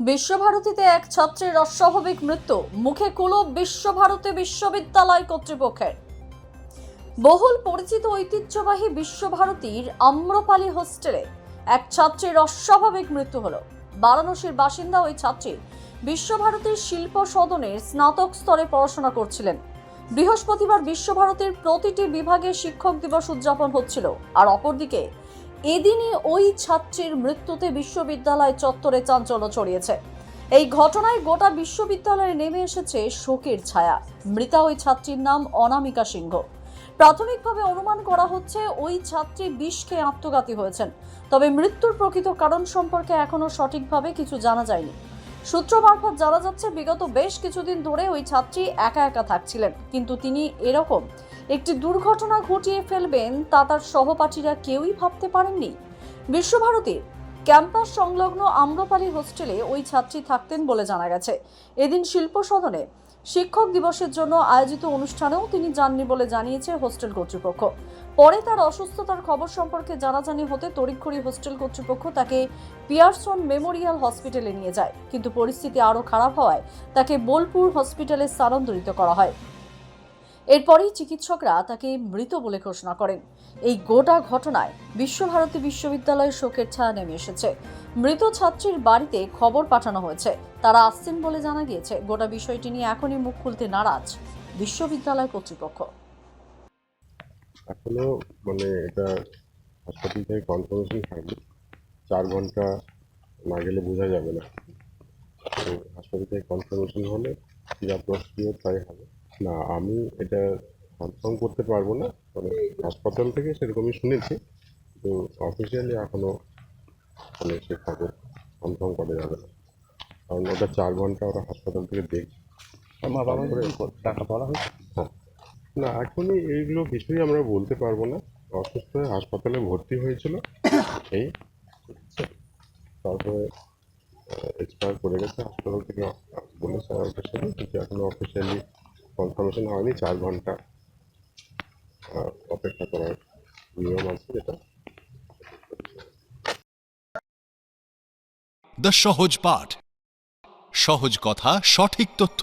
বিশ্বভারতীতে এক ছাত্রের অস্বাভাবিক মৃত্যু, মুখে কুলো বিশ্বভারতী বিশ্ববিদ্যালয় কর্তৃপক্ষের। বহুল পরিচিত ঐতিহ্যবাহী বিশ্বভারতীর আম্রপালি হোস্টেলে এক ছাত্রের অস্বাভাবিক মৃত্যু হলো। বারাণসীর বাসিন্দা ওই ছাত্রী বিশ্বভারতীর শিল্প সদনের স্নাতক স্তরে পড়াশোনা করছিলেন। বৃহস্পতিবার বিশ্বভারতীর প্রতিটি বিভাগে শিক্ষক দিবস উদযাপন হচ্ছিল, আর অপরদিকে এদিনই ওই ছাত্রীর মৃত্যুতে বিশ্ববিদ্যালয় চত্বরে চাঞ্চল্য ছড়িয়েছে। এই ঘটনায় গোটা বিশ্ববিদ্যালয়ে নেমে এসেছে শোকের ছায়া। মৃতা ওই ছাত্রীর নাম অনামিকা সিংহ। প্রাথমিকভাবে অনুমান করা হচ্ছে ওই ছাত্রী বিষ খেয়ে আত্মঘাতী হয়েছেন, তবে মৃত্যুর প্রকৃত কারণ সম্পর্কে এখনো সঠিকভাবে কিছু জানা যায়নি। সূত্র মারফত জানা যাচ্ছে, বিগত বেশ কিছুদিন ধরে ওই ছাত্রী একা একা থাকছিলেন, কিন্তু তিনি এরকম একটি দুর্ঘটনা ঘটিয়ে ফেলবেন তা তার সহপাঠীরা কেউই ভাবতে পারেননি। বিশ্বভারতীর ক্যাম্পাস সংলগ্ন আম্রপালি হোস্টেলে ওই ছাত্রী থাকতেন বলে জানা গেছে। এদিন শিল্প সদনে শিক্ষক দিবসের জন্য আয়োজিত অনুষ্ঠানেও তিনি যাননি বলে জানিয়েছে হোস্টেল কর্তৃপক্ষ। পরে তার অসুস্থতার খবর সম্পর্কে জানাজানি হতে তড়িঘড়ি হোস্টেল কর্তৃপক্ষ তাকে পিয়ারসন মেমোরিয়াল হসপিটালে নিয়ে যায়, কিন্তু পরিস্থিতি আরও খারাপ হওয়ায় তাকে বোলপুর হসপিটালে স্থানান্তরিত করা হয়। এরপরেই চিকিৎসকরা তাকে মৃত বলে ঘোষণা করেন। এই গোটা ঘটনায় বিশ্বভারতী বিশ্ববিদ্যালয়ের শোকের ছায়া নেমে এসেছে। মৃত ছাত্রীর বাড়িতে খবর পাঠানো হয়েছে, তারা আসছেন বলে জানা গিয়েছে। গোটা বিষয়টি নিয়ে এখনই মুখ খুলতে নারাজ বিশ্ববিদ্যালয় কর্তৃপক্ষ। এখনো এটা হাসপাতাল থেকে কনফার্মেশন হয়নি। 4 ঘন্টা না গেলে বোঝা যাবে না। তো হাসপাতাল থেকে কনফার্মেশন হলে যা প্রসিডিওর তাই হবে। না, আমি এটা কনফার্ম করতে পারবো না, হাসপাতাল থেকে সেরকমই শুনেছি, তো অফিসিয়ালি এখনো সে খবর কনফার্ম করা যাবে না, কারণ ওটা 4 ঘন্টা ওরা হাসপাতাল থেকে দেখছে। মা বাবা টাকা বলা হয়েছে? হ্যাঁ, না এখনই এইগুলো কিছুই আমরা বলতে পারবো না। অসুস্থ হয়ে হাসপাতালে ভর্তি হয়েছিল, এই তারপরে এক্সপায়ার করে গেছে। হাসপাতাল থেকে বলেছে অফিসিয়ালি, কিন্তু এখনো অফিসিয়ালি কনফার্মেশন হয়নি। 4 ঘন্টা অপেক্ষা করার নিয়ম আছে যেটা। দ্য সহজ পাঠ, সহজ কথা, সঠিক তথ্য।